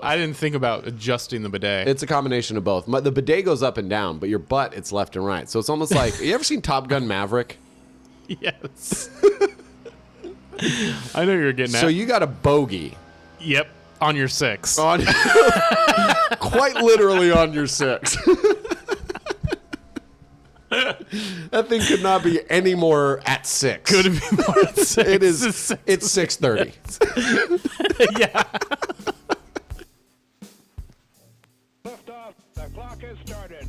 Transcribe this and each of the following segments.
I didn't think about adjusting the bidet. It's a combination of both. The bidet goes up and down, but your butt, it's left and right. So it's almost like, you ever seen Top Gun Maverick? Yes. I know you're getting at. So you got a bogey. Yep. On your 6. Quite literally on your 6. That thing could not be any more at 6. Could it be more at 6? It is. It's 6:30. Yeah. Lift off. The clock has started.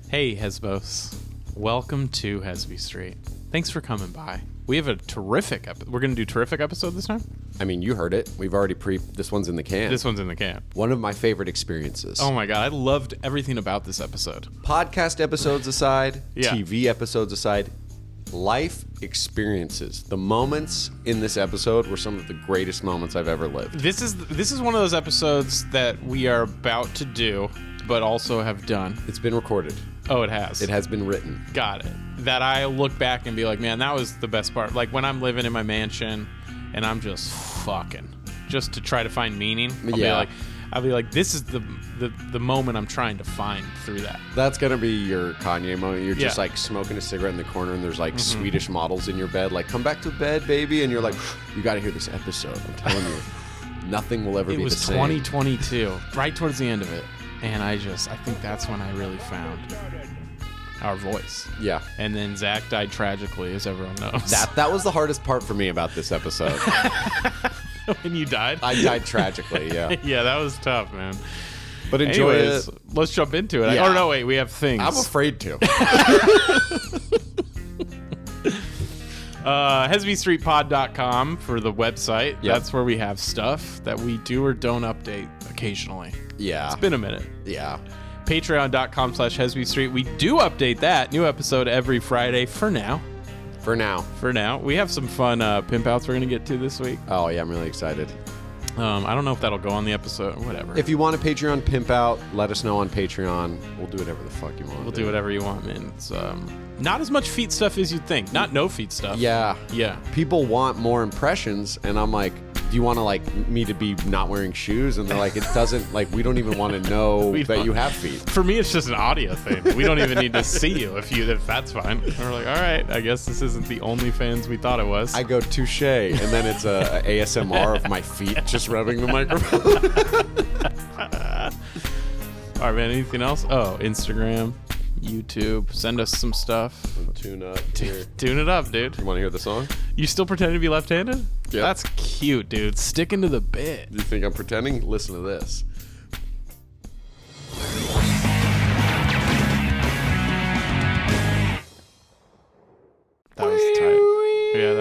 Hey, Hesbos. Welcome to Hesby Street. Thanks for coming by. We have a terrific episode. We're going to do terrific episode this time? I mean, you heard it. We've already this one's in the can. This one's in the can. One of my favorite experiences. Oh my God. I loved everything about this episode. Podcast episodes aside, Yeah. TV episodes aside, life experiences. The moments in this episode were some of the greatest moments I've ever lived. This is one of those episodes that we are about to do, but also have done. It's been recorded. Oh, it has. It has been written. Got it. That I look back and be like, man, that was the best part. Like when I'm living in my mansion and I'm just fucking just to try to find meaning. I'll be like, this is the moment I'm trying to find through that. That's gonna be your Kanye moment. You're just Yeah. like smoking a cigarette in the corner, and there's like Swedish models in your bed, like, come back to bed, baby, and you're like, you got to hear this episode. I'm telling you, nothing will ever It be was the same. 2022, right towards the end of it, and I think that's when I really found our voice. Yeah, And then Zack died tragically, as everyone knows. that was the hardest part for me about this episode. When you died? I died tragically. Yeah, Yeah, that was tough, man. but enjoy Anyways, it. let's jump into it. Yeah. Oh, no, wait, we have things. I'm afraid to. HesbyStreetPod.com for the website. Yep. That's where we have stuff that we do or don't update occasionally. Yeah, It's been a minute. yeah. Patreon.com/HesbyStreet. We do update that. New episode every Friday for now. For now. We have some fun pimp outs we're going to get to this week. Oh yeah, I'm really excited. I don't know if that'll go on the episode. Whatever. If you want a Patreon pimp out, let us know on Patreon. We'll do whatever the fuck you want. We'll do whatever you want, man. It's not as much feet stuff as you'd think. Not no feet stuff. Yeah. Yeah. People want more impressions, and I'm like, do you want to like me to be not wearing shoes? And they're like, it doesn't, like, we don't even want to know We that don't. you have feet. For me, it's just an audio thing. We don't even need to see you if that's fine. We're like, all right, I guess this isn't the OnlyFans we thought it was. I go touche, and then it's a ASMR of my feet just rubbing the microphone. All right, man. Anything else? Oh, Instagram, YouTube. Send us some stuff. Tune up here. Tune it up, dude. You want to hear the song? You still pretending to be left-handed? Yep. That's cute, dude. Sticking to the bit. Do you think I'm pretending? Listen to this. That was tight. Yeah,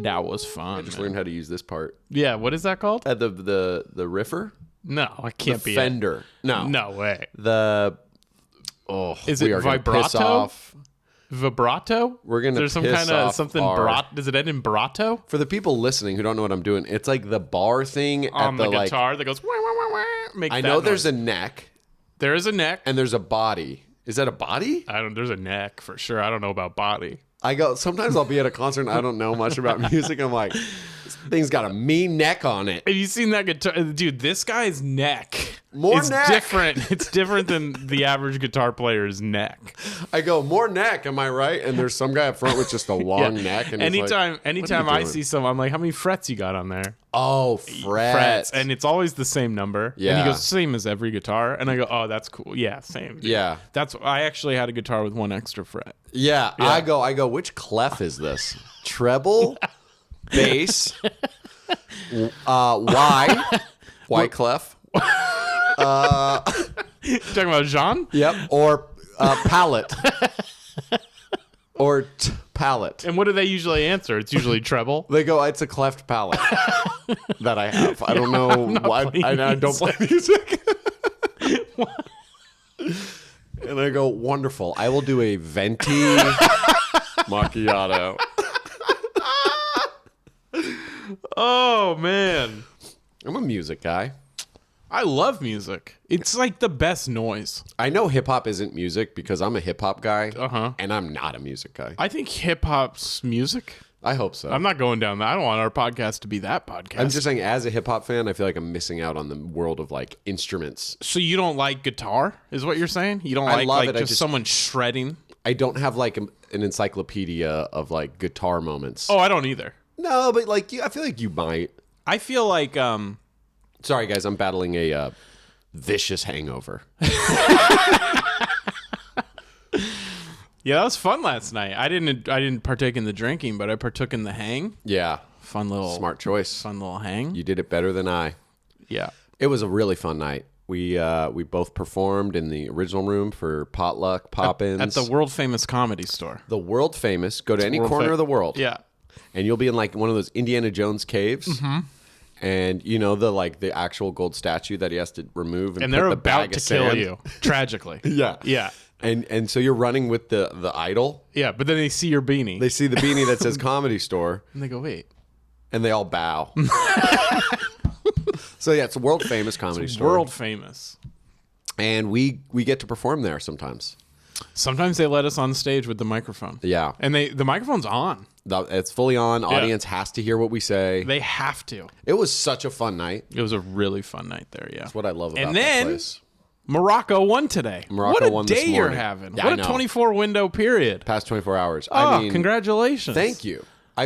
that was fun. I just man. learned how to use this part. Yeah, what is that called? The riffer? No, I can't The be fender. it. No. No way. Is it we are gonna piss vibrato? off. Vibrato? We're gonna There's some piss kind of off something. our- Does it end in brato? For the people listening who don't know what I'm doing, it's like the bar thing On at the like. guitar that goes. Wah, wah, wah, wah, make I that know there's noise. a neck There is a neck. and there's a body. Is that a body? There's a neck for sure. I don't know about body. Sometimes I'll be at a concert and I don't know much about music. I'm like, this thing's got a mean neck on it. Have you seen that guitar? Dude, this guy's neck More is neck. different. It's different than the average guitar player's neck. I go, more neck, am I right? And there's some guy up front with just a long neck. And Anytime "What are you I doing?" see someone, I'm like, how many frets you got on there? Oh, frets. Frets. And it's always the same number. And Yeah. he goes, same as every guitar. And I go, oh, that's cool. Yeah, same. Dude. Yeah. I actually had a guitar with one extra fret. Yeah, I go, which clef is this? Treble, bass, Y clef. You talking about Jean? Yep. Or palette. Or palette. And what do they usually answer? It's usually treble. They go, it's a cleft palette that I have. I don't know why. I don't play music. And I go, wonderful. I will do a venti macchiato. Oh, man. I'm a music guy. I love music. It's like the best noise. I know hip hop isn't music because I'm a hip hop guy, Uh-huh. and I'm not a music guy. I think hip hop's music. I hope so. I'm not going down that. I don't want our podcast to be that podcast. I'm just saying, as a hip hop fan, I feel like I'm missing out on the world of like instruments. So you don't like guitar, is what you're saying? You don't I love like it. just someone shredding? I don't have like an encyclopedia of like guitar moments. Oh, I don't either. No, but like I feel like you might. I feel like Sorry, guys, I'm battling a vicious hangover. yeah, that was fun last night. I didn't partake in the drinking, but I partook in the hang. Yeah, Fun little smart choice. Fun little hang. You did it better than I. Yeah. It was a really fun night. We both performed in the original room for potluck pop-ins At the world famous comedy store. The world famous. Go to any world corner of the world. Yeah. And you'll be in like one of those Indiana Jones caves. Mm-hmm. And you know the actual gold statue that he has to remove and they're put the about bag to of kill sand. you. Tragically. Yeah. Yeah. And so you're running with the idol. Yeah, but then they see your beanie. They see the beanie that says comedy store. And they go, wait. And they all bow. So yeah, it's a world famous comedy store. World famous. And we get to perform there sometimes. Sometimes they let us on stage with the microphone. Yeah. And the microphone's on. It's fully on. Audience has to hear what we say. They have to. It was such a fun night. It was a really fun night there, yeah. That's what I love about And that then place. Morocco won today. Morocco what a won day this you're morning. having. Yeah, what I a know. 24 window period. Past 24 hours. Oh, I mean, congratulations. thank you.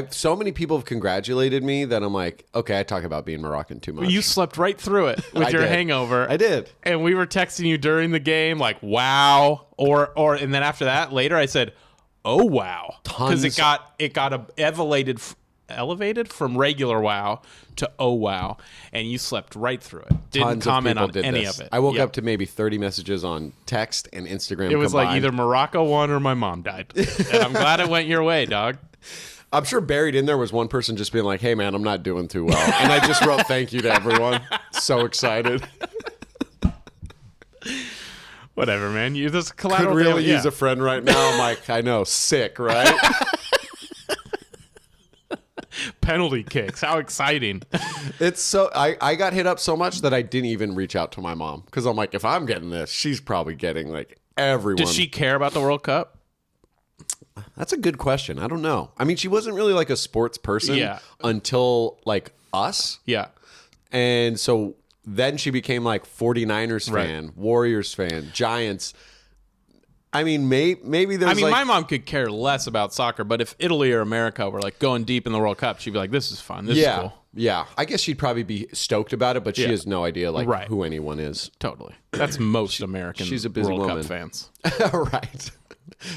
So many people have congratulated me that I'm like, okay, I talk about being Moroccan too much. You slept right through it with your did. hangover. I did. And we were texting you during the game like, wow. Or and then after that, later I said, oh, wow. Because it got elevated from regular wow to oh, wow. And you slept right through it. Didn't Tons comment of on people did any this. of it. I woke Yep. up to maybe 30 messages on text and Instagram It was like combined. either Morocco won or my mom died. And I'm glad it went your way, dog. I'm sure buried in there was one person just being like, hey, man, I'm not doing too well. And I just wrote thank you to everyone. So excited. Whatever, man. You just Could collateral really damage. use a friend right now. I'm like, I know, sick, right? Penalty kicks. How exciting. It's so I got hit up so much that I didn't even reach out to my mom because I'm like, if I'm getting this, she's probably getting like everyone. Does she care about the World Cup? That's a good question. I don't know. I mean, she wasn't really like a sports person until like us. Yeah. And so then she became like 49ers fan, Right. Warriors fan, Giants. I mean, maybe there's like, my mom could care less about soccer, but if Italy or America were like going deep in the World Cup, she'd be like, this is fun. This is cool. Yeah. I guess she'd probably be stoked about it, but she Yeah. has no idea like Right. who anyone is. Totally. That's most American she's a busy World woman. Cup fans. Right.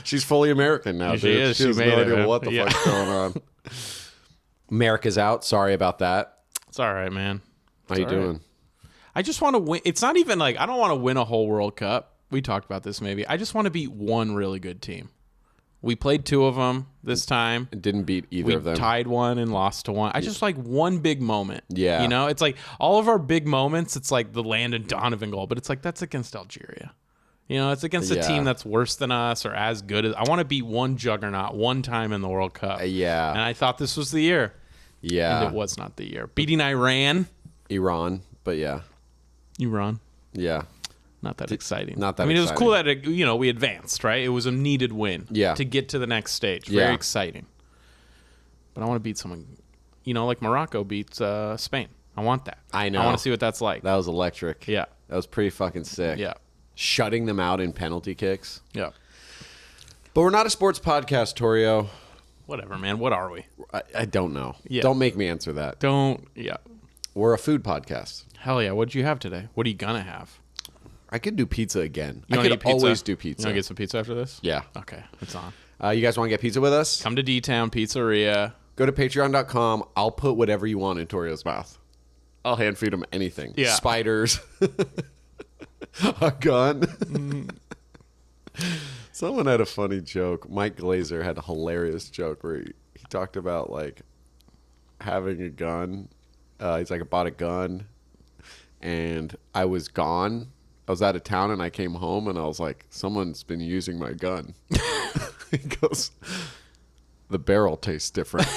She's fully American now, She dude. is. She She has made no it, idea man. what the Yeah. fuck's going on. America's out. Sorry about that. It's all right, man. How you doing? I just want to win. It's not even like I don't want to win a whole World Cup. We talked about this maybe. I just want to beat one really good team. We played two of them this time. Didn't beat either We of them. tied one and lost to one. I just like one big moment. Yeah. You know, it's like all of our big moments, it's like the Landon Donovan goal, but it's like that's against Algeria. You know, it's against a Yeah. team that's worse than us or as good as. I want to beat one juggernaut one time in the World Cup. Yeah. And I thought this was the year. Yeah. And it was not the year. Beating Iran. Iran, but yeah. Iran. Yeah. Not that exciting. not that I mean, it was exciting. cool that we advanced, right? It was a needed win. Yeah. To get to the next stage. Yeah. Very exciting. But I want to beat someone, like Morocco beats Spain. I want that. I know. I want to see what that's like. That was electric. Yeah. That was pretty fucking sick. Yeah. Shutting them out in penalty kicks. Yeah. But we're not a sports podcast, Torio. Whatever, man. What are we? I don't know. Yeah. Don't make me answer that. Yeah. We're a food podcast. Hell yeah. What'd you have today? What are you going to have? I could do pizza again. You I wanna could eat pizza? always do You pizza. want to get some pizza after this? Yeah. Okay. It's on. You guys want to get pizza with us? Come to D-Town Pizzeria. Go to patreon.com. I'll put whatever you want in Torio's mouth. I'll hand feed him anything. Yeah. Spiders. A gun. Someone had a funny joke. Mike Glazer had a hilarious joke where he talked about like having a gun. He's like, I bought a gun and I was gone. I was out of town and I came home and I was like, someone's been using my gun. He goes, the barrel tastes different.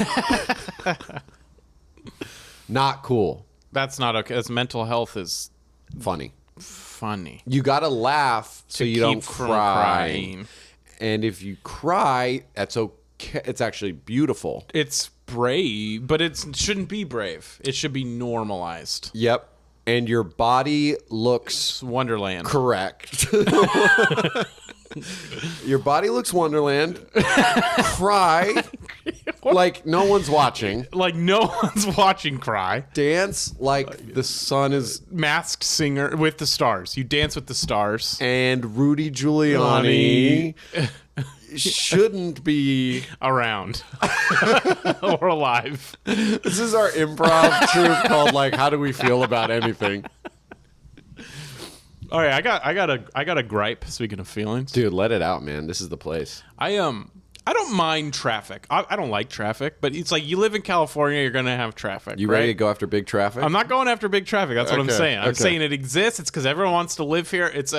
Not cool. That's not okay. That's mental health is Funny. funny. You gotta laugh so you keep don't from cry. crying. And if you cry, that's okay. It's actually beautiful. It's brave, but it shouldn't be brave. It should be normalized. Yep. And your body looks It's Wonderland. correct. Your body looks Wonderland. Cry like no one's watching. Like no one's watching cry. Dance like the sun is. Masked singer with the stars. You dance with the stars. And Rudy Giuliani shouldn't be Around. Or alive. This is our improv troupe called like How Do We Feel About Anything? All right, I got a gripe. Speaking of feelings, Dude, let it out, man. This is the place. I don't mind traffic. I don't like traffic, but it's like you live in California, you're gonna have traffic. You right? ready to go after big traffic? I'm not going after big traffic. That's what I'm Okay, saying. I'm okay. saying it exists. It's because everyone wants to live here. It's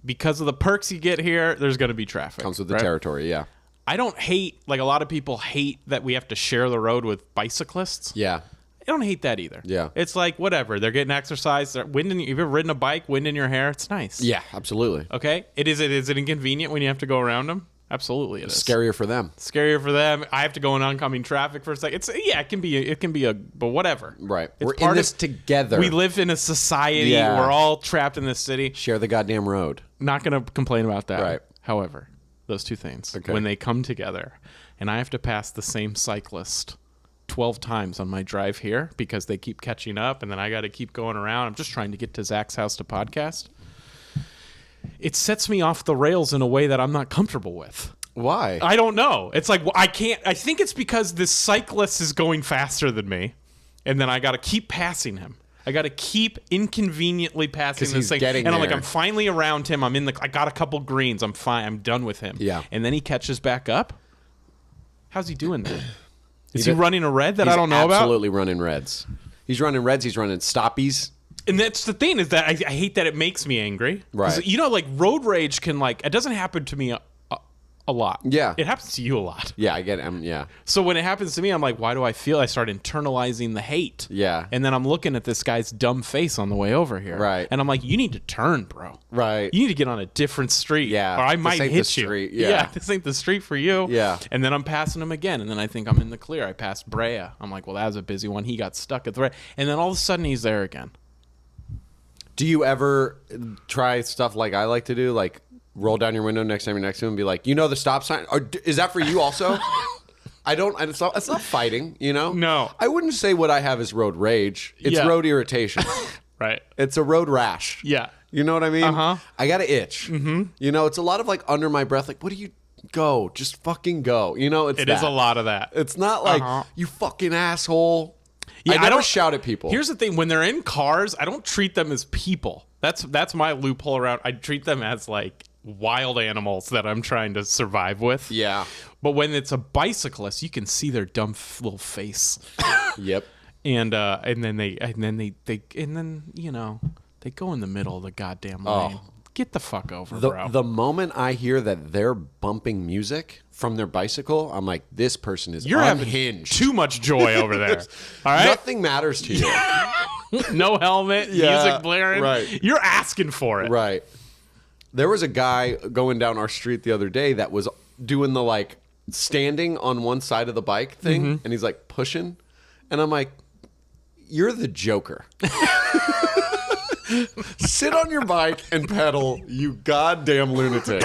because of the perks you get here. There's gonna be traffic. Comes with the right? territory, yeah. I don't hate, like a lot of people hate that we have to share the road with bicyclists. Yeah. I don't hate that either. Yeah. It's like, whatever. They're getting exercise. Wind in, you've ever ridden a bike, wind in your hair? It's nice. Yeah, absolutely. Okay? Is it inconvenient when you have to go around them? Absolutely it is. Scarier for them. Scarier for them. I have to go in oncoming traffic for a second. It can be a but whatever. Right. It's We're in part this of- together. We live in a society. Yeah. We're all trapped in this city. Share the goddamn road. Not going to complain about that. Right. However, those two things, Okay. when they come together and I have to pass the same cyclist 12 times on my drive here because they keep catching up and then I got to keep going around. I'm just trying to get to Zach's house to podcast. It sets me off the rails in a way that I'm not comfortable with. Why? I don't know. It's like, well, I think it's because this cyclist is going faster than me and then I got to keep passing him. I got to keep inconveniently passing 'Cause this he's thing. getting And I'm like, there. I'm finally around him. I got a couple greens. I'm fine. I'm done with him. Yeah. And then he catches back up. How's he doing that? Is He he did- running a red that He's I don't know about? absolutely running reds. He's running reds. He's running stoppies. And that's the thing is that I hate that it makes me angry. 'Cause, Right. You know, like road rage can it doesn't happen to me a lot. Yeah. It happens to you a lot. Yeah, I get it. Yeah. So when it happens to me, I'm like, why do I feel? I start internalizing the hate. Yeah. And then I'm looking at this guy's dumb face on the way over here. Right. And I'm like, you need to turn, bro. Right. You need to get on a different street. Yeah. Or I This might ain't hit the you. street. Yeah. This ain't the street for you. Yeah. And then I'm passing him again. And then I think I'm in the clear. I passed Brea. I'm like, well, that was a busy one. He got stuck at the red. And then all of a sudden he's there again. Do you ever try stuff like I like to do, like roll down your window next time you're next to him and be like, you know the stop sign? Or is that for you also? I don't. It's not fighting, you know? No. I wouldn't say what I have is road rage. It's Yeah. road irritation. Right. It's a road rash. Yeah. You know what I mean? Uh-huh. I got to itch. Mm-hmm. You know, it's a lot of like under my breath, like, what do you go? Just fucking go. You know, It is a lot of that. It's not like, Uh-huh. you fucking asshole. Yeah, I never don't shout at people. Here's the thing: when they're in cars, I don't treat them as people. That's my loophole around. I treat them as like wild animals that I'm trying to survive with. Yeah. But when it's a bicyclist, you can see their dumb little face, Yep. and then they you know they go in the middle of the goddamn lane. Get the fuck over, bro. The moment I hear that they're bumping music from their bicycle, I'm like, this person is You're having unhinged. too much joy over there. All right, Nothing matters to you. no helmet, Yeah, music blaring. right. You're asking for it. Right. There was a guy going down our street the other day that was doing the like standing on one side of the bike thing, Mm-hmm. and he's like pushing, and I'm like, you're the Joker. Sit on your bike and pedal, you goddamn lunatic.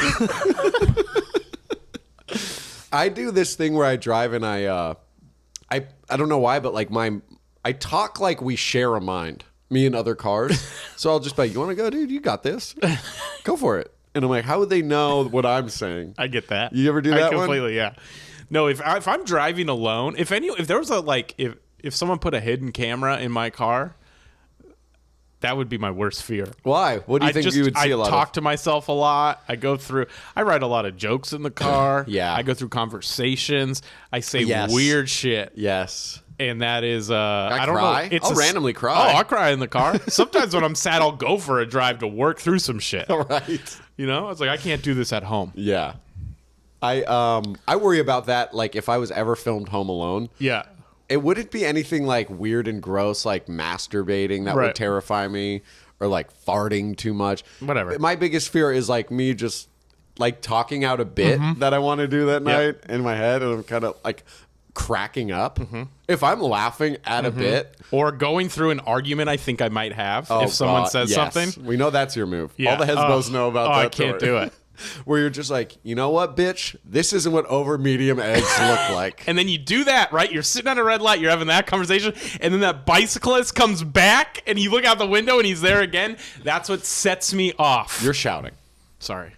I do this thing where I drive and I don't know why, but like I talk like we share a mind, me and other cars. So I'll just be like, you want to go, dude? You got this. Go for it. And I'm like, how would they know what I'm saying? I get that. You ever do that one? Completely, yeah. No, if I'm driving alone, if there was a like if someone put a hidden camera in my car, that would be my worst fear. Why? What do you think you would see a lot I talk of? to myself a lot. I write a lot of jokes in the car. Yeah. I go through conversations. I say Yes. weird shit. Yes. And that is I don't cry? know. I'll randomly cry. Oh, I'll cry in the car. Sometimes when I'm sad, I'll go for a drive to work through some shit. Right. You know, it's like I can't do this at home. Yeah. I worry about that. Like if I was ever filmed home alone, Yeah. it wouldn't be anything like weird and gross, like masturbating that Right. would terrify me, or like farting too much. Whatever. My biggest fear is like me just like talking out a bit that I want to do that night in my head, and I'm kind of like cracking up. If I'm laughing at a bit, or going through an argument I think I might have if someone says something. We know that's your move. Yeah. All the Hesbos know about that. I can't do it. Where you're just like, you know what, bitch? This isn't what over medium eggs look like. And then you do that, right? You're sitting at a red light, you're having that conversation, and then that bicyclist comes back, and you look out the window, and he's there again. That's what sets me off. You're shouting. Sorry.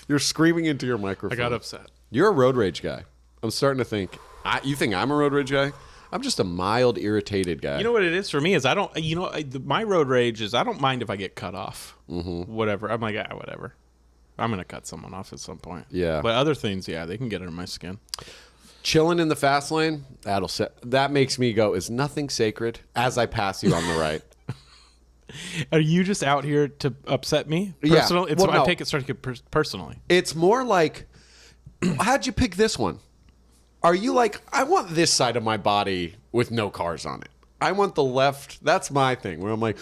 You're screaming into your microphone. I got upset. You're a road rage guy. I'm starting to think. You think I'm a road rage guy? I'm just a mild, irritated guy. You know what it is for me is I don't. You know, my road rage is I don't mind if I get cut off. Whatever. I'm like, whatever. I'm gonna cut someone off at some point. Yeah. But other things, yeah, they can get under my skin. Chilling in the fast lane, that makes me go, is nothing sacred as I pass you on the right. Are you just out here to upset me? Yeah. Personal? Well, no. I take it starting to get personally. It's more like, how'd you pick this one? Are you like, I want this side of my body with no cars on it. I want the left. That's my thing. Where I'm like,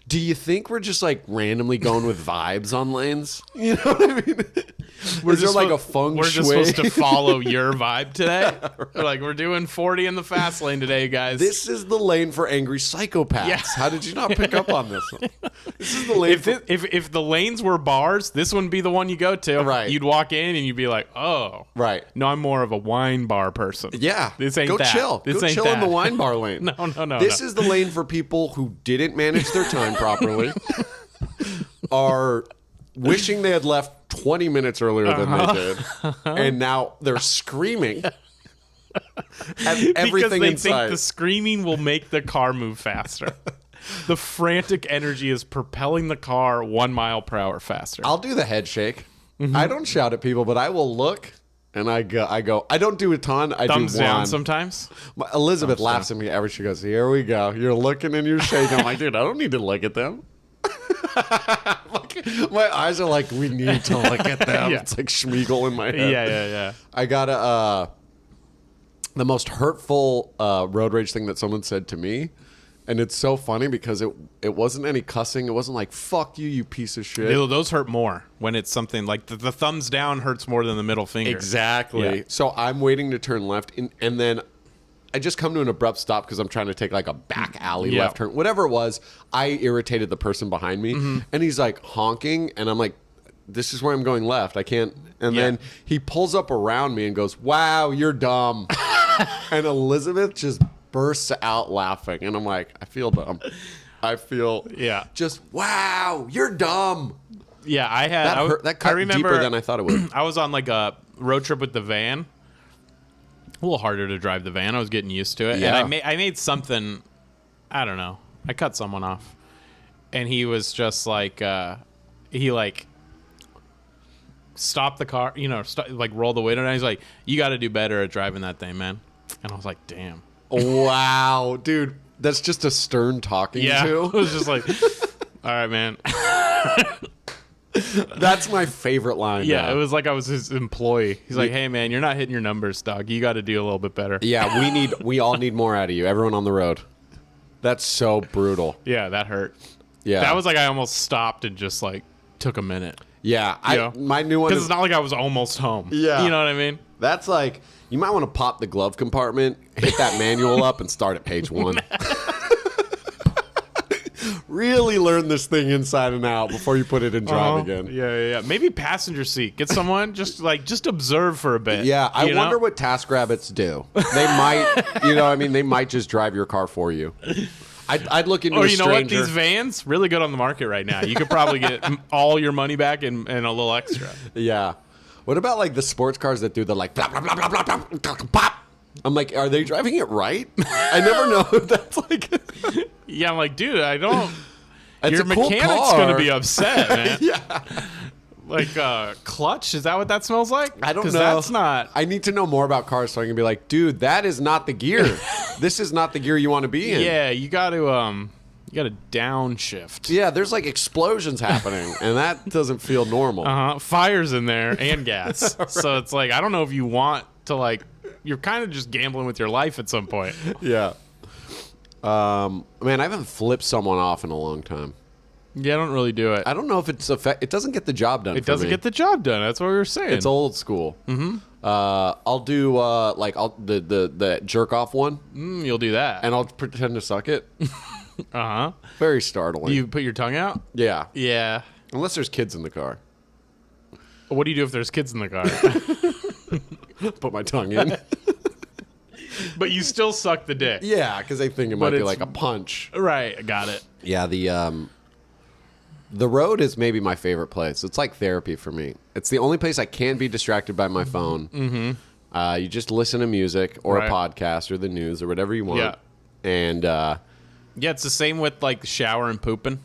do you think we're just like randomly going with vibes on lanes? You know what I mean? Is there like a feng shui? We're just supposed to follow your vibe today. We're like, we're doing 40 in the fast lane today, guys. This is the lane for angry psychopaths. Yeah. How did you not pick up on this one? This is the lane. If the lanes were bars, this wouldn't be the one you go to. Right. You'd walk in and you'd be like, oh. Right. No, I'm more of a wine bar person. Yeah. This ain't Go that. chill. This Go ain't chill that. in the wine bar lane. No. This is the lane for people who didn't manage their time properly, are wishing they had left 20 minutes earlier than they did, and now they're screaming at everything because they inside. think the screaming will make the car move faster. The frantic energy is propelling the car 1 mile per hour faster. I'll do the head shake. I don't shout at people, but I will look and I go. I don't do a ton. I Thumbs do down one. Eyes Elizabeth laughs at me every. She goes, "Here we go. You're looking and you're shaking." I'm like, dude, I don't need to look at them. My eyes are like, we need to look at them. Yeah. It's like Schmeagol in my head. Yeah. I got the most hurtful road rage thing that someone said to me. And it's so funny because it wasn't any cussing. It wasn't like, fuck you, you piece of shit. Those hurt more when it's something like the thumbs down hurts more than the middle finger. Exactly. Yeah. So I'm waiting to turn left, and then I just come to an abrupt stop because I'm trying to take like a back alley left turn. Whatever it was, I irritated the person behind me. And he's like honking, and I'm like, this is where I'm going left. I can't. And then he pulls up around me and goes, wow, you're dumb. And Elizabeth just bursts out laughing. And I'm like, I feel dumb. I feel just, wow, you're dumb. Yeah, I had That hurt. That cut deeper than I thought it would. I was on like a road trip with the van. A little harder to drive the van. I was getting used to it. Yeah. And I made something, I don't know. I cut someone off. And he was just like, he like stopped the car, like rolled the window down. He's like, you got to do better at driving that thing, man. And I was like, damn. Wow, dude. That's just a stern talking to. It was just like, all right, man. That's my favorite line. Yeah, now. it was like I was his employee. He's like, hey, man, you're not hitting your numbers, dog. You got to do a little bit better. Yeah, we all need more out of you. Everyone on the road. That's so brutal. Yeah, that hurt. Yeah. That was like I almost stopped and just like took a minute. Yeah, my new one Because is, it's not like I was almost home. Yeah. You know what I mean? that's like, you might want to pop the glove compartment, hit that manual up, and start at page 1. Really learn this thing inside and out before you put it in drive again. Yeah. Maybe passenger seat. Get someone just observe for a bit. Yeah, I you know? wonder what TaskRabbits do. They might, they might just drive your car for you. I'd look into Or a you know what? stranger. These vans, really good on the market right now. You could probably get all your money back and a little extra. Yeah. What about like the sports cars that do the like blah blah blah blah blah blah pop? I'm like, are they driving it right? I never know if that's like. Yeah, I'm like, dude, I don't. It's your a cool mechanic's car. gonna be upset, man. Yeah. Like clutch, is that what that smells like? I don't know. That's not. I need to know more about cars so I can be like, dude, that is not the gear. This is not the gear you want to be in. Yeah, you got to downshift. Yeah, there's like explosions happening, and that doesn't feel normal. Fires in there and gas. Right. So it's like I don't know if you want to like. You're kind of just gambling with your life at some point. Yeah. Man, I haven't flipped someone off in a long time. Yeah, I don't really do it. I don't know if it's it doesn't get the job done. It doesn't get the job done. That's what we were saying. It's old school. Mm-hmm. I'll do the jerk off one. You'll do that. And I'll pretend to suck it. Uh-huh. Very startling. Do you put your tongue out? Yeah. Yeah. Unless there's kids in the car. What do you do if there's kids in the car? Put my tongue in. But you still suck the dick. Yeah, because they think it might be like a punch. Right, I got it. Yeah, the road is maybe my favorite place. It's like therapy for me. It's the only place I can be distracted by my phone. Mm-hmm. You just listen to music or a podcast or the news or whatever you want. Yeah. And yeah, it's the same with like shower and pooping.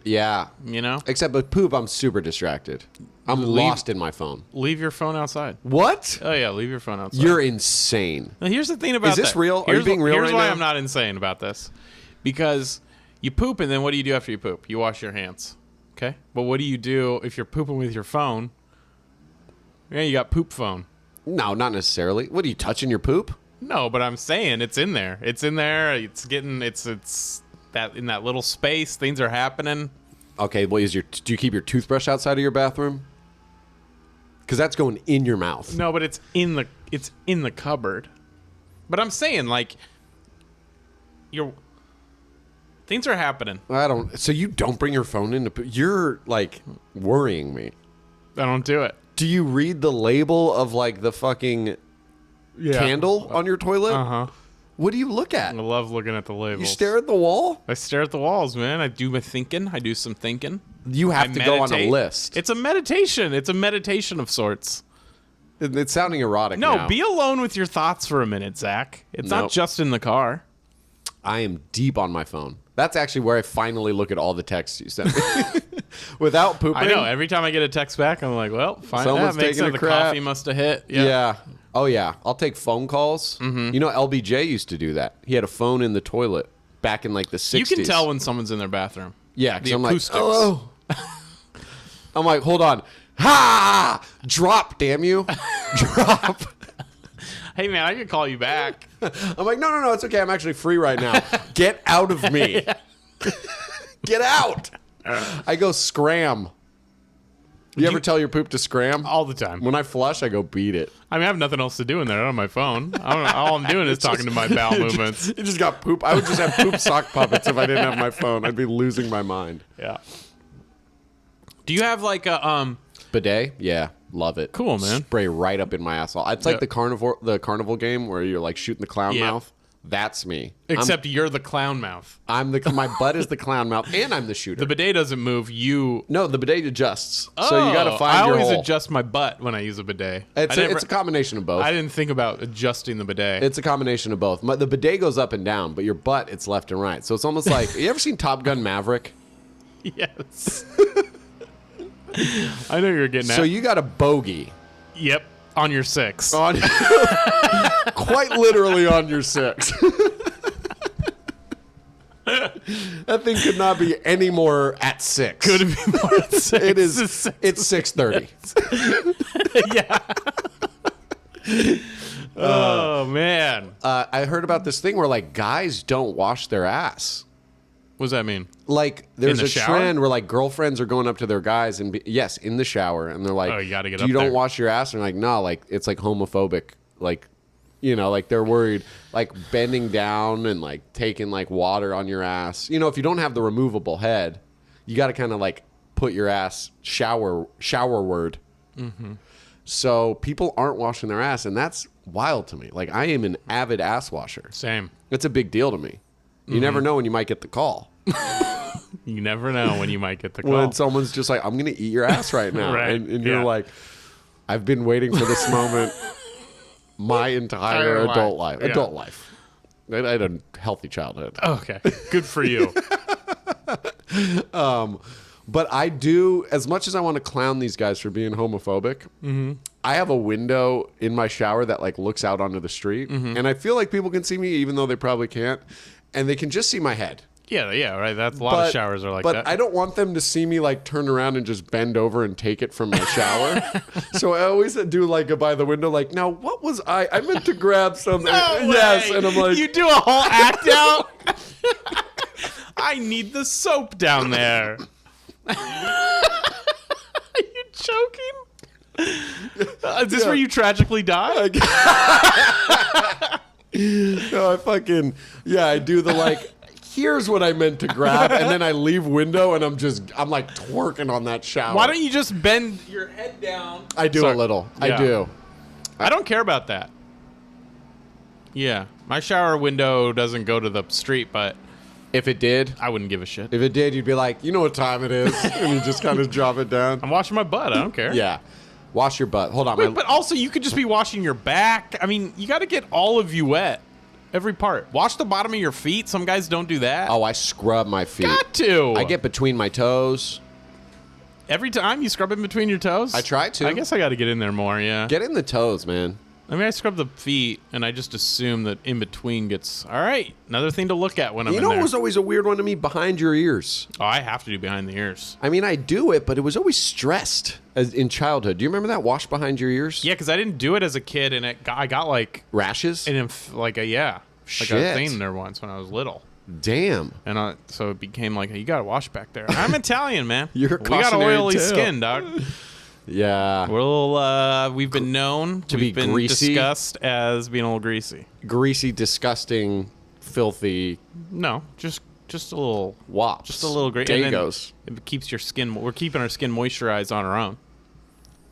Yeah. You know? Except with poop, I'm super distracted. I'm lost in my phone. Leave your phone outside. What? Oh, yeah, leave your phone outside. You're insane. Now, here's the thing about that. Is this real? Are you being real right now? Here's why I'm not insane about this. Because you poop, and then what do you do after you poop? You wash your hands. Okay? But what do you do if you're pooping with your phone? Yeah, you got poop phone. No, not necessarily. What, are you touching your poop? No, but I'm saying it's in there. It's in there. It's getting, it's that in that little space. Things are happening. Okay, well, do you keep your toothbrush outside of your bathroom? Because that's going in your mouth. No, but it's in the cupboard. But I'm saying, like, things are happening. So you don't bring your phone into you're, like, worrying me. I don't do it. Do you read the label of, like, the fucking candle on your toilet? Uh-huh. What do you look at? I love looking at the labels. You stare at the wall? I stare at the walls, man. I do my thinking. I do some thinking. You have to go on a list. It's a meditation. It's a meditation of sorts. It's sounding erotic No, now. be alone with your thoughts for a minute, Zach. It's not just in the car. I am deep on my phone. That's actually where I finally look at all the texts you sent me. Without pooping. I know. Every time I get a text back, I'm like, well, fine. Someone's That makes taking sense. a crap. The coffee must have hit. Yeah. Oh, yeah. I'll take phone calls. Mm-hmm. You know, LBJ used to do that. He had a phone in the toilet back in, like, the 60s. You can tell when someone's in their bathroom. Yeah, because I'm acoustics. like, hello. I'm like, hold on. Ha! Drop, damn you. Drop. Hey, man, I can call you back. I'm like, no, it's okay. I'm actually free right now. Get out of me. Get out. I go scram. You ever tell your poop to scram? All the time. When I flush, I go beat it. I mean, I have nothing else to do in there. I don't have my phone. All I'm doing is talking to my bowel movements. You just got poop. I would just have poop sock puppets if I didn't have my phone. I'd be losing my mind. Yeah. Do you have like a bidet? Yeah, love it. Cool, man. Spray right up in my asshole. It's like the carnival game where you're like shooting the clown mouth. That's me. Except you're the clown mouth. My butt is the clown mouth, and I'm the shooter. The bidet doesn't move. No, the bidet adjusts. So you got to find your hole. I always adjust my butt when I use a bidet. It's a combination of both. I didn't think about adjusting the bidet. It's a combination of both. The bidet goes up and down, but your butt, it's left and right. So it's almost like, you ever seen Top Gun Maverick? Yes. I know you're getting at. So you got a bogey. Yep. On your 6. Quite literally on your 6. That thing could not be any more at 6. Could it be more at 6? It is. It's 6:30. Yeah. Oh man. I heard about this thing where like guys don't wash their ass. What does that mean? Like there's a shower? trend where like girlfriends are going up to their guys and yes, in the shower, and they're like, "Oh, you got to get do up you don't there." wash your ass?" And they're like, "No, like it's like homophobic." Like, you know, like they're worried, like bending down and like taking like water on your ass. You know, if you don't have the removable head, you got to kind of like put your ass showerward. Mm-hmm. So people aren't washing their ass, and that's wild to me. Like I am an avid ass washer. Same. It's a big deal to me. You never know when you might get the call. You never know when you might get the call. When someone's just like, I'm going to eat your ass right now. Right. And you're like, I've been waiting for this moment my entire adult life. Yeah. Adult life. I had a healthy childhood. Okay. Good for you. But I do, as much as I want to clown these guys for being homophobic, I have a window in my shower that like looks out onto the street. And I feel like people can see me even though they probably can't. And they can just see my head. Yeah, right. That's a lot of showers are like that. But I don't want them to see me like turn around and just bend over and take it from my shower. So I always do like a by the window, like, now what was I meant to grab something. Yes, and I'm like, you do a whole act out. I need the soap down there. Are you joking? Is this where you tragically die? No, I do the like, here's what I meant to grab, and then I leave window, and I'm like twerking on that shower. Why don't you just bend your head down? I do a little. Yeah. I do. I don't care about that. Yeah. My shower window doesn't go to the street, but If it did, I wouldn't give a shit. if it did, you'd be like, you know what time it is, and you just kind of drop it down. I'm washing my butt. I don't care. Yeah. Wash your butt. Hold on. Wait, but also you could just be washing your back. I mean, you got to get all of you wet. Every part. Wash the bottom of your feet. Some guys don't do that. Oh, I scrub my feet. Got to. I get between my toes. Every time you scrub in between your toes? I try to. I guess I got to get in there more, yeah. Get in the toes, man. I mean, I scrub the feet, and I just assume that in between gets... All right, another thing to look at when I'm in You know there. what was always a weird one to me? Behind your ears. Oh, I have to do behind the ears. I mean, I do it, but it was always stressed as in childhood. Do you remember that? Wash behind your ears? Yeah, because I didn't do it as a kid, and I got like... Rashes? like a Shit. thing there once when I was little. Damn. And so it became like, you got to wash back there. I'm Italian, man. You're We got cautionary oily tale. skin, dog. Yeah. We're a little, we've been known to be been greasy? discussed as being a little greasy. Greasy, disgusting, filthy No, just a little, wops. just a little greasy. Dagos. It keeps your skin. We're keeping our skin moisturized on our own,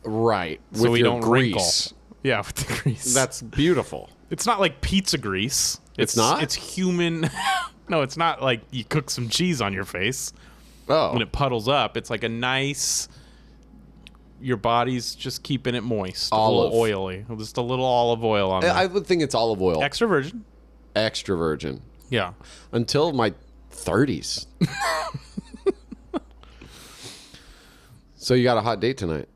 Right. so with we your don't grease. wrinkle. Yeah, with the grease. That's beautiful. It's not like pizza grease. It's not? It's human. No, it's not like you cook some cheese on your face Oh. when it puddles up. It's like a nice. Your body's just keeping it moist, Olive. a little oily, just a little olive oil on there. I would think it's olive oil. Extra virgin. Extra virgin. Yeah. Until my 30s. So you got a hot date tonight.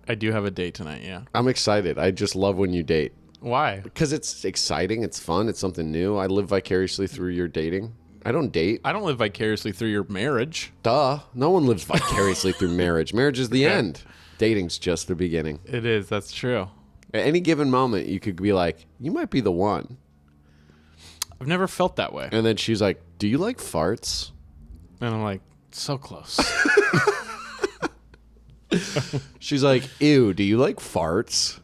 I do have a date tonight, yeah. I'm excited. I just love when you date. Why? Because it's exciting. It's fun. It's something new. I live vicariously through your dating. I don't date. I don't live vicariously through your marriage. Duh. No one lives vicariously through marriage. Marriage is the Okay. end. Dating's just the beginning. It is, that's true. At any given moment, you could be like, you might be the one. I've never felt that way. And then she's like, do you like farts? And I'm like, so close. She's like, ew, do you like farts?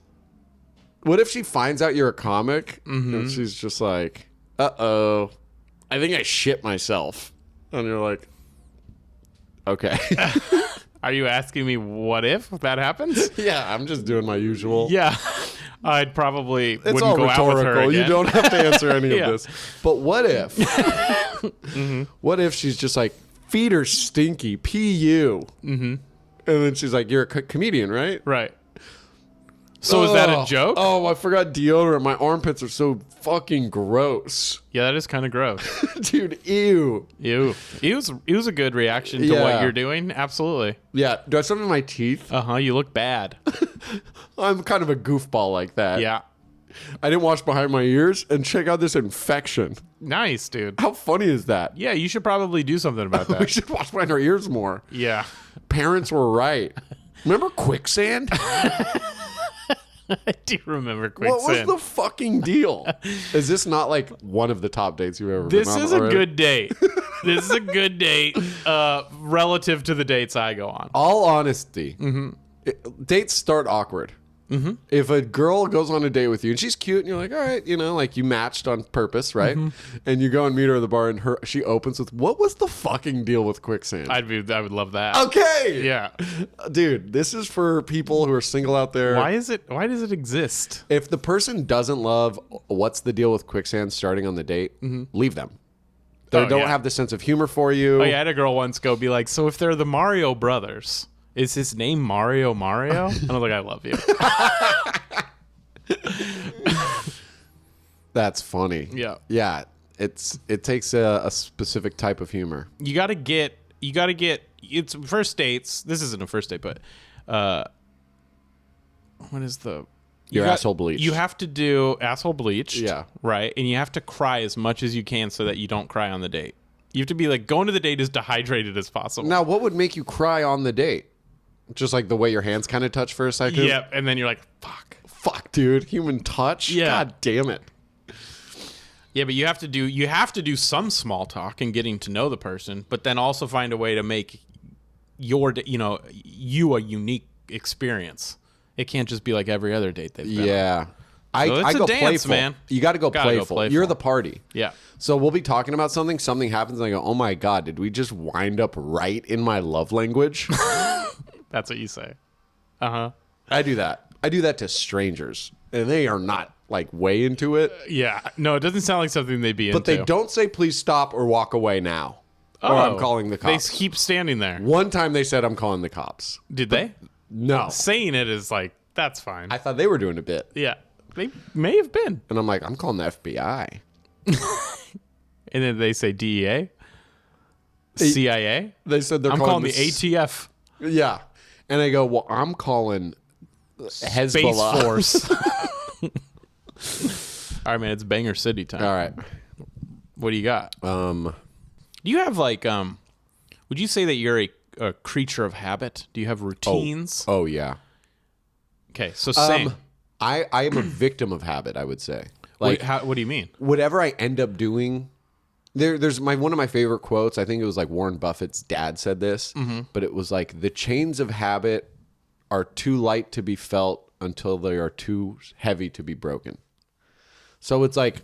What if she finds out you're a comic and she's just like, uh-oh, I think I shit myself. And you're like, okay. Are you asking me what if that happens? Yeah, I'm just doing my usual. Yeah. I'd probably It's wouldn't all go out with her rhetorical. You again. don't have to answer any Yeah. of this. But what if? What if she's just like, feet are stinky, PU. Mm-hmm. And then she's like, you're a comedian, right? Right. So is that a joke? Oh, I forgot deodorant. My armpits are so fucking gross. Yeah, that is kind of gross. Dude, ew. Ew. It was a good reaction to Yeah. what you're doing. Absolutely. Yeah, do I have something in my teeth? Uh-huh. You look bad. I'm kind of a goofball like that. Yeah. I didn't wash behind my ears, and check out this infection. Nice, dude. How funny is that? Yeah, you should probably do something about We that. should wash behind our ears more. Yeah. Parents were right. Remember quicksand? I do remember What quicksand. was the fucking deal? Is this not like one of the top dates you've ever This been on is a already? good date. This is a good date relative to the dates I go on. All honesty, dates start awkward. Mm-hmm. If a girl goes on a date with you and she's cute and you're like, all right, you know, like you matched on purpose, right? And you go and meet her at the bar and she opens with, what was the fucking deal with quicksand? I would love that. Okay. Yeah. Dude, this is for people who are single out there. Why does it exist? If the person doesn't love what's the deal with quicksand starting on the date, leave them. They Oh, don't yeah. have the sense of humor for you. Oh yeah, I had a girl once be like, so if they're the Mario brothers, is his name Mario? And I was like, I love you. That's funny. Yeah. Yeah. It takes a specific type of humor. You gotta get it's first dates. This isn't a first date, but what is the Asshole bleach. You have to do asshole bleached. Yeah. Right. And you have to cry as much as you can so that you don't cry on the date. You have to be like going to the date as dehydrated as possible. Now, what would make you cry on the date? Just like the way your hands kind of touch for a second? Yep. And then you're like, fuck. Fuck, dude. Human touch? Yeah. God damn it. Yeah, but you have to do some small talk and getting to know the person, but then also find a way to make you a unique experience. It can't just be like every other date they've been on. Yeah. It's I a go dance, playful. man. You got to go playful. playful. You're the party. Yeah. So we'll be talking about something happens, and I go, oh my God, did we just wind up right in my love language? That's what you say. Uh-huh. I do that. I do that to strangers, and they are not like way into it. Yeah. No, it doesn't sound like something they'd be But into. they don't say, please stop or walk away now. Or I'm calling the cops. They keep standing there. One time they said, I'm calling the cops. Did they? No. Saying it is like, that's fine. I thought they were doing a bit. Yeah. They may have been. And I'm like, I'm calling the FBI. And then they say DEA? CIA? They said they're I'm calling the ATF. Yeah. And I go, well, I'm calling Space Hezbollah. Force. All right, man, it's Banger City time. All right. What do you got? Do you have like would you say that you're a creature of habit? Do you have routines? Oh yeah. Okay, so same. I am a victim of habit, I would say. Like Like what do you mean? whatever I end up doing, there's one of my favorite quotes. I think it was like Warren Buffett's dad said this, but it was like, the chains of habit are too light to be felt until they are too heavy to be broken. So it's like,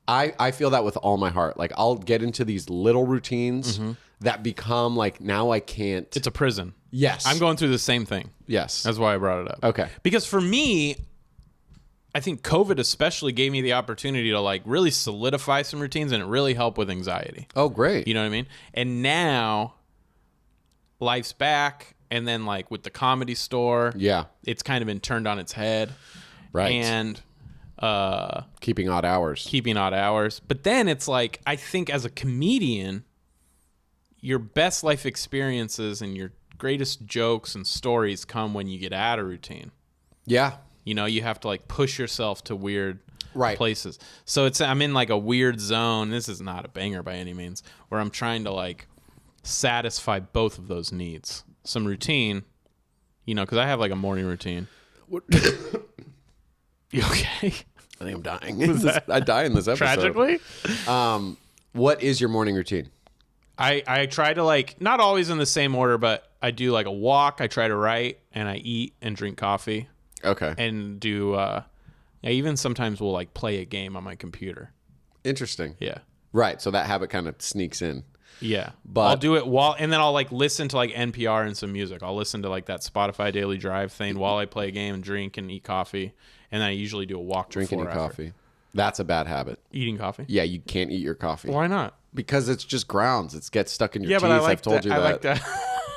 I feel that with all my heart. Like, I'll get into these little routines that become like, now I can't. It's a prison. Yes. I'm going through the same thing. Yes. That's why I brought it up. Okay. Because for me, I think COVID especially gave me the opportunity to like really solidify some routines, and it really helped with anxiety. Oh, great. You know what I mean? And now life's back, and then like with the Comedy Store, Yeah. it's kind of been turned on its head. Right. And Keeping odd hours. keeping odd hours. But then it's like, I think as a comedian, your best life experiences and your greatest jokes and stories come when you get out of routine. Yeah. You know, you have to like push yourself to weird Right. places. So I'm in like a weird zone. This is not a banger by any means, where I'm trying to like satisfy both of those needs. Some routine, you know, because I have like a morning routine. You okay? I think I'm dying. I die in this episode. Tragically? What is your morning routine? I try to like, not always in the same order, but I do like a walk, I try to write, and I eat and drink coffee. Okay. And do, I even sometimes will like play a game on my computer. Interesting. Yeah. Right. So that habit kind of sneaks in. Yeah. But I'll do it and then I'll like listen to like NPR and some music. I'll listen to like that Spotify Daily Drive thing while I play a game and drink and eat coffee. And then I usually do a walk drinking before your or after. coffee. That's a bad habit. Eating coffee? Yeah, you can't eat your coffee. Why not? Because it's just grounds. It gets stuck in your Yeah, teeth. but I like I've told that. you I that. like that.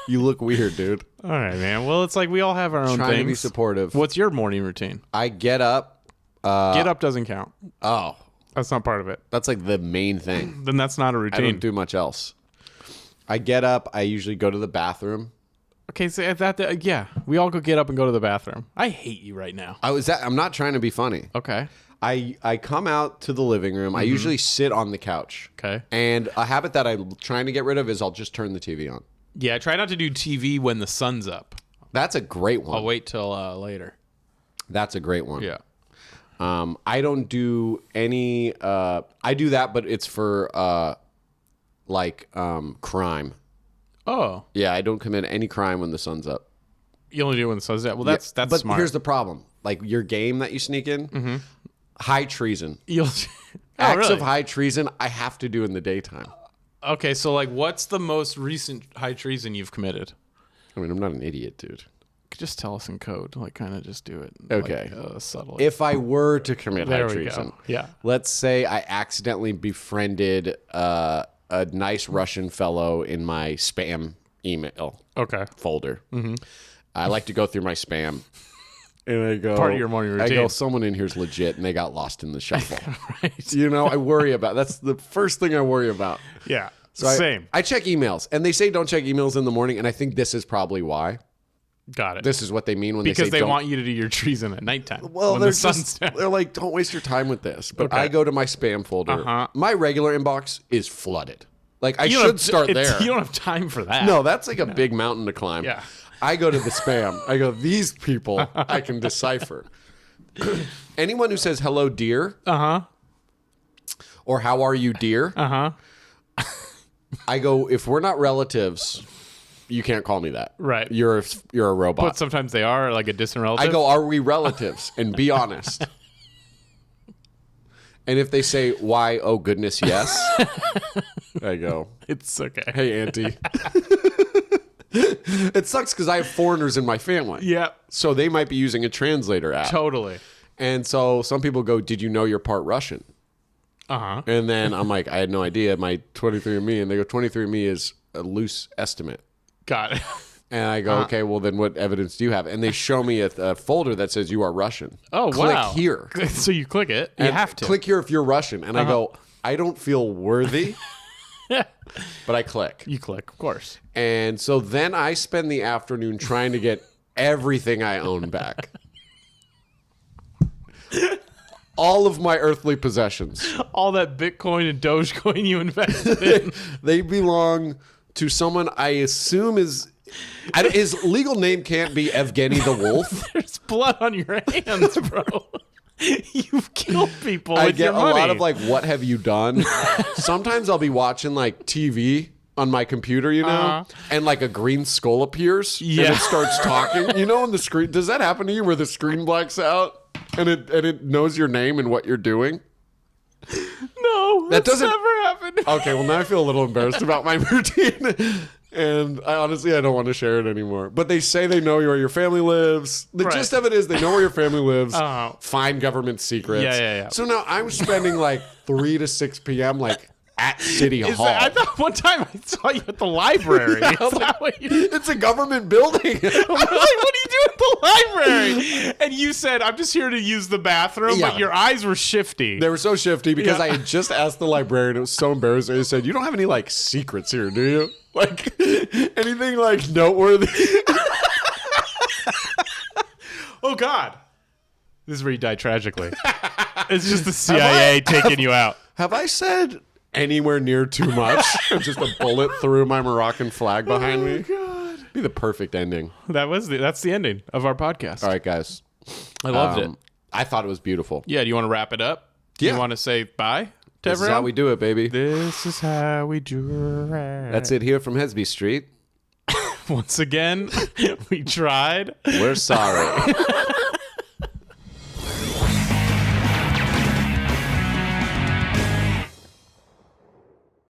You look weird, dude. All right, man. Well, it's like we all have our own Trying things. to be supportive. What's your morning routine? I get up. Get up doesn't count. Oh, That's not part of it. that's like the main thing. Then that's not a I routine. don't do much else. I get up. I usually go to the bathroom. Okay, so yeah, we all go get up and go to the bathroom. I hate you right now. I'm not trying to be funny. Okay. I come out to the living room. I usually sit on the couch. Okay. And a habit that I'm trying to get rid of is I'll just turn the TV on. Yeah, I try not to do TV when the sun's up. That's a great one. I'll wait till later. That's a great one. Yeah. I don't do any. I do that, but it's for crime. Oh, Yeah, I don't commit any crime when the sun's up. you only do it when the sun's up. Well, that's but smart. here's the problem: like your game that you sneak in, high treason. You'll, Acts really? of high treason, I have to do in the daytime. Okay, so like, what's the most recent high treason you've committed? I mean, I'm not an idiot, dude. Just tell us in code. Like, kind of just do it. Okay. Like, subtly. If I were to commit There high we treason, go. Yeah. let's say I accidentally befriended a nice Russian fellow in my spam email Okay. folder. I like to go through my spam. And I go, Part of your morning I go, routine. someone in here's legit, and they got lost in the shuffle. Right. You know, I worry about. That's the first thing I worry about. Yeah. So Same. I check emails, and they say don't check emails in the morning, and I think this is probably why. Got it. This is what they mean when Because they say they don't. want you to do your treason at nighttime. Well, when they're the sun's down. they're like, don't waste your time with this. But Okay. I go to my spam folder. Uh-huh. My regular inbox is flooded. Like I You don't should have- start there. You don't have time for that. No, that's like a big mountain to climb. Yeah. I go to the spam. I go, these people I can decipher. Anyone who says hello, dear, Uh huh. Or how are you, dear? I go, if we're not relatives, you can't call me that. Right. You're a robot. But sometimes they are like a distant relative. I go, are we relatives? And be honest. And if they say, why, oh goodness, yes. I go, it's okay. hey, auntie. It sucks because I have foreigners in my family. Yeah. So they might be using a translator app. Totally. And so some people go, did you know you're part Russian? And then I'm like, I had no idea. My 23andMe, and they go, 23andMe is a loose estimate. Got it. And I go, okay, well then what evidence do you have? And they show me a folder that says you are Russian. Oh, click wow. here. So you click it. You And have to. click here if you're Russian. And I go, I don't feel worthy, but I click. You click, of course. And so then I spend the afternoon trying to get everything I own back. All of my earthly possessions. All that Bitcoin and Dogecoin you invested in. They belong to someone I assume is... His legal name can't be Evgeny the Wolf. There's blood on your hands, bro. You've killed people I with get your a money. lot of like, what have you done? Sometimes I'll be watching like TV on my computer, you know, and like a green skull appears and it starts talking. You know, on the screen. Does that happen to you where the screen blacks out and it knows your name and what you're doing? No, That doesn't never happened. Okay, well now I feel a little embarrassed about my routine. And I don't want to share it anymore. But they say they know where your family lives. The gist of it is they know where your family lives. Find government secrets. Yeah. So now I'm spending like 3 to 6 p.m. like at City Hall. I thought one time I saw you at the library. Yeah, it's a government building. I'm like, what do you do at the library? And you said, I'm just here to use the bathroom, but your eyes were shifty. They were so shifty because I had just asked the librarian. It was so embarrassing. He said, you don't have any like secrets here, do you? Like anything like noteworthy? Oh, God. This is where you die tragically. It's just the CIA taking you out. Have I said anywhere near too much? Just a bullet through my Moroccan flag behind me. God. Be the perfect ending. That's the ending of our podcast. All right, guys. I loved it. I thought it was beautiful. Yeah, do you want to wrap it up? Do you want to say bye to This is everyone? how we do it, baby. This is how we do it. That's it here from Hesby Street. Once again, we tried. We're sorry.